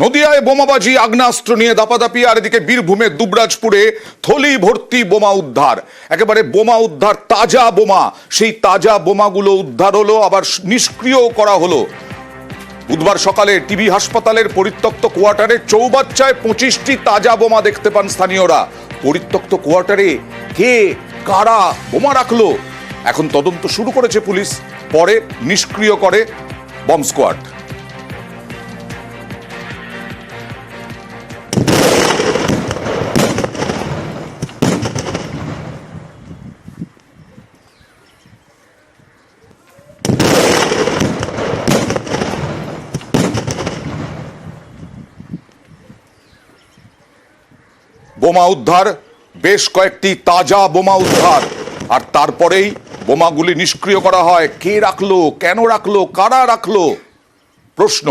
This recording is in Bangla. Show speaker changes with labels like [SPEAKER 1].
[SPEAKER 1] নদিয়ায় বোমাবাজি, আগ্নেয়াস্ত্র নিয়ে দাপাদাপি, আর এদিকে বীরভূমের দুবরাজপুরে থলি ভর্তি বোমা উদ্ধার। একেবারে বোমা উদ্ধার, তাজা বোমা। সেই তাজা বোমাগুলো উদ্ধার হলো, আবার নিষ্ক্রিয় করা হলো। বুধবার সকালে টিবি হাসপাতালের পরিত্যক্ত কোয়ার্টারে চৌবাচ্চায় 25টি তাজা বোমা দেখতে পান স্থানীয়রা। পরিত্যক্ত কোয়ার্টারে কে কারা বোমা রাখলো, এখন তদন্ত শুরু করেছে পুলিশ। পরে নিষ্ক্রিয় করে বম স্কোয়াড। বোমা উদ্ধার, বেশ কয়েকটি তাজা বোমা উদ্ধার, আর তারপরেই বোমাগুলি নিষ্ক্রিয় করা হয়। কে রাখলো, কেন রাখলো, কারা রাখলো, প্রশ্ন।